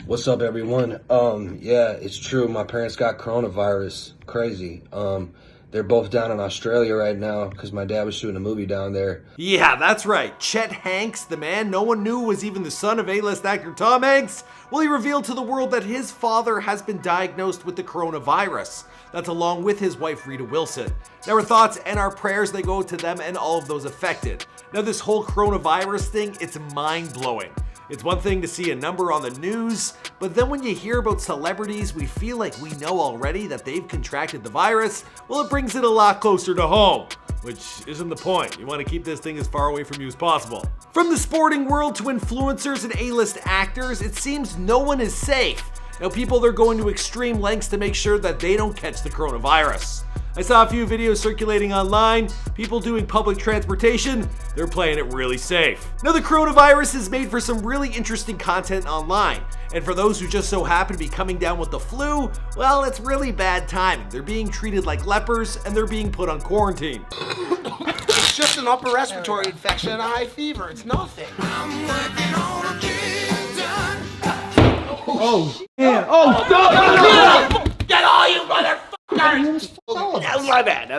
What's up, everyone? Yeah, it's true. My parents got coronavirus. Crazy. They're both down in Australia right now because my dad was shooting a movie down there. Yeah, that's right. Chet Hanks, the man no one knew was even the son of A-list actor Tom Hanks, well, he revealed to the world that his father has been diagnosed with the coronavirus. That's along with his wife, Rita Wilson. Now, our thoughts and our prayers, they go to them and all of those affected. Now, this whole coronavirus thing, it's mind-blowing. It's one thing to see a number on the news, but then when you hear about celebrities we feel like we know already that they've contracted the virus, well, it brings it a lot closer to home, which isn't the point. You want to keep this thing as far away from you as possible. From the sporting world to influencers and A-list actors, it seems no one is safe. Now, people, they're going to extreme lengths to make sure that they don't catch the coronavirus. I saw a few videos circulating online, people doing public transportation, they're playing it really safe. Now, the coronavirus has made for some really interesting content online, and for those who just so happen to be coming down with the flu, well, it's really bad timing. They're being treated like lepers, and they're being put on quarantine. It's just an upper respiratory infection and a high fever, it's nothing. I'm working on a kid done. Oh, yeah. Oh, stop! Get all you motherfuckers! That was my bad.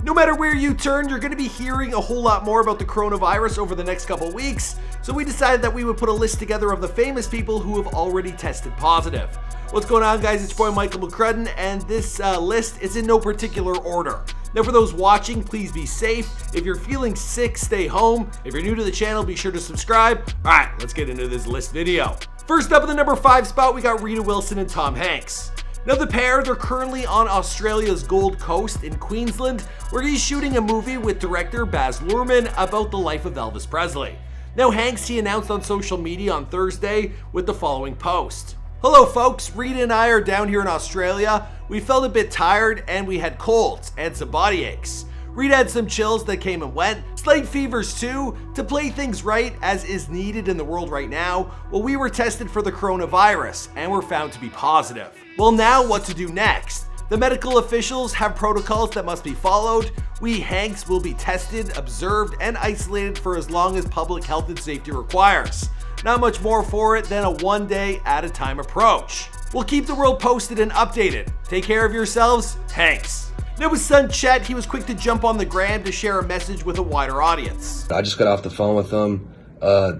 No matter where you turn, you're going to be hearing a whole lot more about the coronavirus over the next couple weeks, so we decided that we would put a list together of the famous people who have already tested positive. What's going on, guys? It's your boy Michael McCrudden, and this list is in no particular order. Now, for those watching, please be safe. If you're feeling sick, stay home. If you're new to the channel, be sure to subscribe. All right, let's get into this list video. First up in the number 5 spot, we got Rita Wilson and Tom Hanks. Now, the pair, they're currently on Australia's Gold Coast in Queensland, where he's shooting a movie with director Baz Luhrmann about the life of Elvis Presley. Now, Hanks, he announced on social media on Thursday with the following post. Hello folks, Rita and I are down here in Australia. We felt a bit tired and we had colds and some body aches. Rita had some chills that came and went, slight fevers too. To play things right, as is needed in the world right now, well, we were tested for the coronavirus and were found to be positive. Well, now what to do next? The medical officials have protocols that must be followed. We Hanks will be tested, observed, and isolated for as long as public health and safety requires. Not much more for it than a one day at a time approach. We'll keep the world posted and updated. Take care of yourselves, Hanks. Now, his son Chet, he was quick to jump on the gram to share a message with a wider audience. I just got off the phone with them.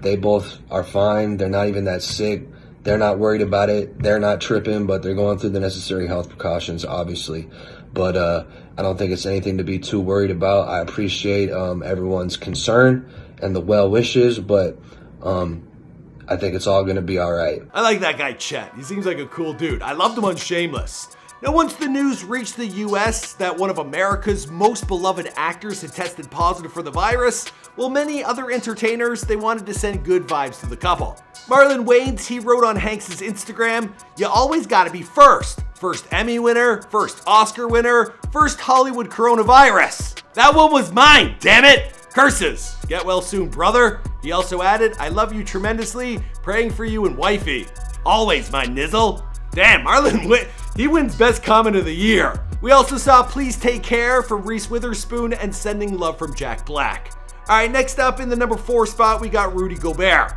They both are fine. They're not even that sick. They're not worried about it. They're not tripping, but they're going through the necessary health precautions, obviously. But I don't think it's anything to be too worried about. I appreciate everyone's concern and the well wishes, but I think it's all going to be all right. I like that guy Chet. He seems like a cool dude. I loved him on Shameless. Now, once the news reached the US that one of America's most beloved actors had tested positive for the virus, well, many other entertainers, they wanted to send good vibes to the couple. Marlon Wayans, he wrote on Hanks' Instagram, "You always gotta be first. First Emmy winner, first Oscar winner, first Hollywood coronavirus. That one was mine, damn it! Curses. Get well soon, brother." He also added, "I love you tremendously, praying for you and wifey. Always, my nizzle." Damn, Marlon, he wins Best Comment of the Year. We also saw Please Take Care from Reese Witherspoon and Sending Love from Jack Black. All right, next up in the number 4 spot, we got Rudy Gobert.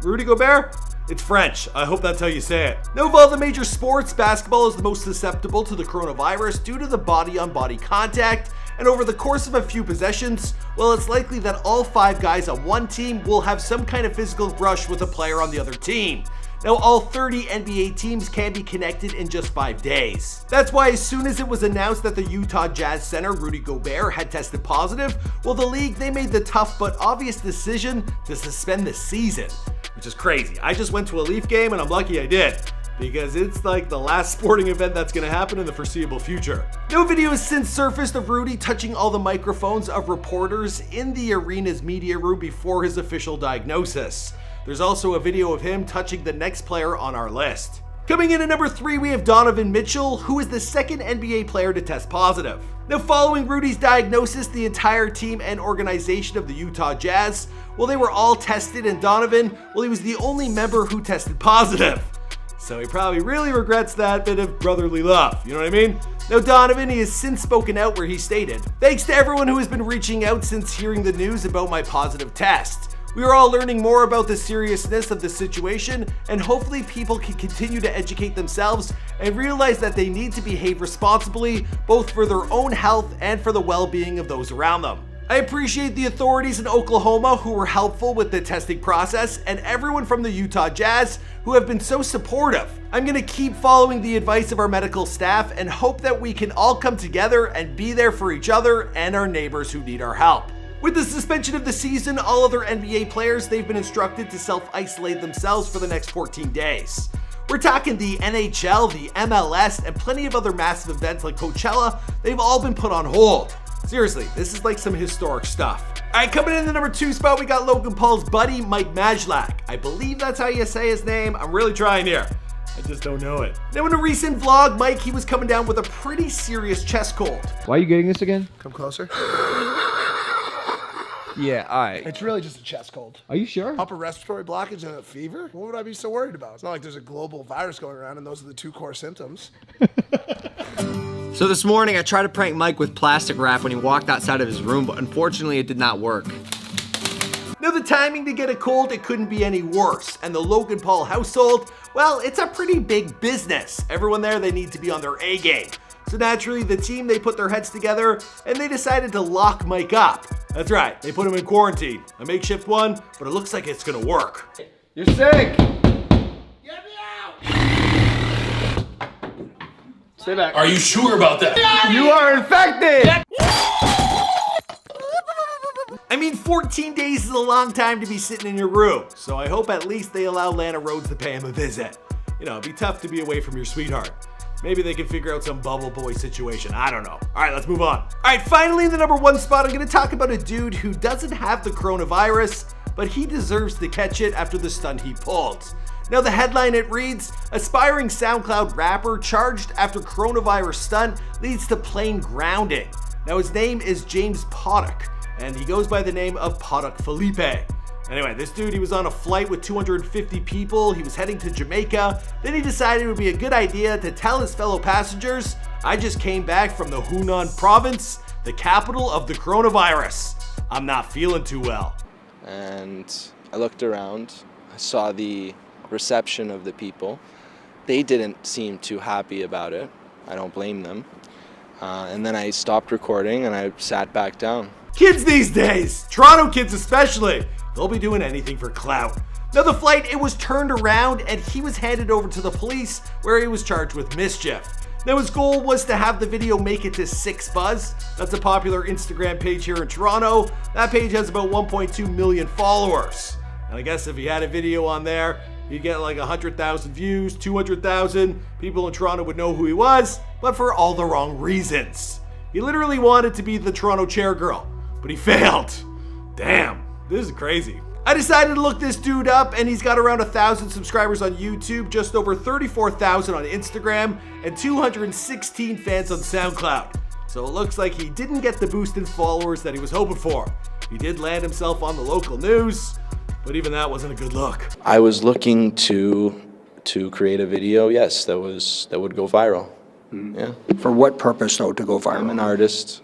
Rudy Gobert? It's French. I hope that's how you say it. Now, of all the major sports, basketball is the most susceptible to the coronavirus due to the body-on-body contact. And over the course of a few possessions, well, it's likely that all 5 guys on one team will have some kind of physical brush with a player on the other team. Now, all 30 NBA teams can be connected in just 5 days. That's why as soon as it was announced that the Utah Jazz center Rudy Gobert had tested positive, well, the league, they made the tough but obvious decision to suspend the season, which is crazy. I just went to a Leaf game and I'm lucky I did, because it's like the last sporting event that's going to happen in the foreseeable future. No video has since surfaced of Rudy touching all the microphones of reporters in the arena's media room before his official diagnosis. There's also a video of him touching the next player on our list. Coming in at number 3, we have Donovan Mitchell, who is the second NBA player to test positive. Now, following Rudy's diagnosis, the entire team and organization of the Utah Jazz, well, they were all tested, and Donovan, well, he was the only member who tested positive. So he probably really regrets that bit of brotherly love, you know what I mean? Now, Donovan, he has since spoken out where he stated, "Thanks to everyone who has been reaching out since hearing the news about my positive test. We are all learning more about the seriousness of the situation, and hopefully people can continue to educate themselves and realize that they need to behave responsibly, both for their own health and for the well-being of those around them. I appreciate the authorities in Oklahoma who were helpful with the testing process, and everyone from the Utah Jazz who have been so supportive. I'm going to keep following the advice of our medical staff and hope that we can all come together and be there for each other and our neighbors who need our help. With the suspension of the season, all other NBA players, they've been instructed to self-isolate themselves for the next 14 days. We're talking the NHL, the MLS, and plenty of other massive events like Coachella. They've all been put on hold. Seriously, this is like some historic stuff. All right, coming in the number 2 spot, we got Logan Paul's buddy, Mike Majlak. I believe that's how you say his name. I'm really trying here. I just don't know it. Now, in a recent vlog, Mike, he was coming down with a pretty serious chest cold. Why are you getting this again? Come closer. Yeah, all right. It's really just a chest cold. Are you sure? Upper respiratory blockage and a fever? What would I be so worried about? It's not like there's a global virus going around and those are the 2 core symptoms. So this morning I tried to prank Mike with plastic wrap when he walked outside of his room, but unfortunately it did not work. Now, the timing to get a cold, it couldn't be any worse. And the Logan Paul household, well, it's a pretty big business. Everyone there, they need to be on their A game. So naturally, the team, they put their heads together and they decided to lock Mike up. That's right, they put him in quarantine. A makeshift one, but it looks like it's gonna work. You're sick. Get me out! Stay back. Are you sure about that? You are infected. I mean, 14 days is a long time to be sitting in your room, so I hope at least they allow Lana Rhoades to pay him a visit. You know, it'd be tough to be away from your sweetheart. Maybe they can figure out some bubble boy situation. I don't know. All right, let's move on. All right, finally in the number 1 spot, I'm gonna talk about a dude who doesn't have the coronavirus, but he deserves to catch it after the stunt he pulled. Now, the headline, it reads, aspiring SoundCloud rapper charged after coronavirus stunt leads to plane grounding. Now, his name is James Poddock, and he goes by the name of Poddock Felipe. Anyway, this dude, he was on a flight with 250 people. He was heading to Jamaica. Then he decided it would be a good idea to tell his fellow passengers, I just came back from the Hunan province, the capital of the coronavirus. I'm not feeling too well. And I looked around. I saw the reception of the people. They didn't seem too happy about it. I don't blame them. And then I stopped recording and I sat back down. Kids these days, Toronto kids especially, they'll be doing anything for clout. Now, the flight, it was turned around and he was handed over to the police where he was charged with mischief. Now, his goal was to have the video make it to 6Buzz. That's a popular Instagram page here in Toronto. That page has about 1.2 million followers. And I guess if he had a video on there, he'd get like 100,000 views, 200,000. People in Toronto would know who he was, but for all the wrong reasons. He literally wanted to be the Toronto chair girl, but he failed. Damn, this is crazy. I decided to look this dude up, and he's got around 1,000 subscribers on YouTube, just over 34,000 on Instagram, and 216 fans on SoundCloud. So it looks like he didn't get the boost in followers that he was hoping for. He did land himself on the local news, but even that wasn't a good look. I was looking to create a video, yes, that would go viral. Yeah. For what purpose, though, to go viral? I'm an artist.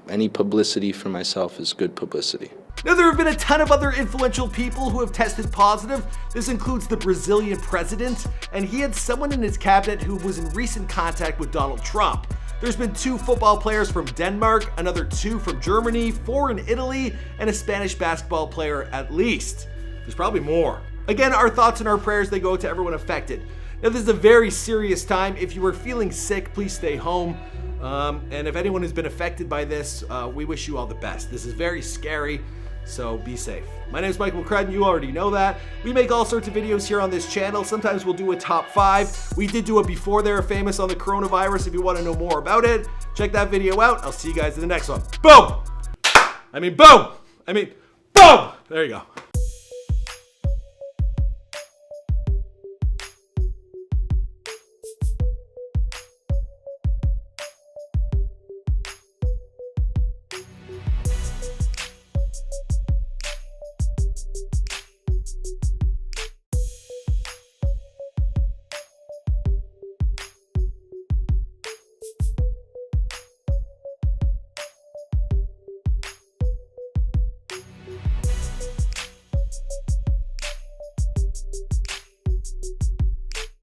Any publicity for myself is good publicity. Now, there have been a ton of other influential people who have tested positive. This includes the Brazilian president, and he had someone in his cabinet who was in recent contact with Donald Trump. There's been 2 football players from Denmark, another 2 from Germany, 4 in Italy, and a Spanish basketball player at least. There's probably more. Again, our thoughts and our prayers, they go to everyone affected. Now, this is a very serious time. If you are feeling sick, please stay home. And if anyone has been affected by this, we wish you all the best. This is very scary, so be safe. My name is Michael McCrudden. You already know that. We make all sorts of videos here on this channel. Sometimes we'll do a top 5. We did do a before they were famous on the coronavirus. If you want to know more about it, check that video out. I'll see you guys in the next one. Boom! Boom! There you go.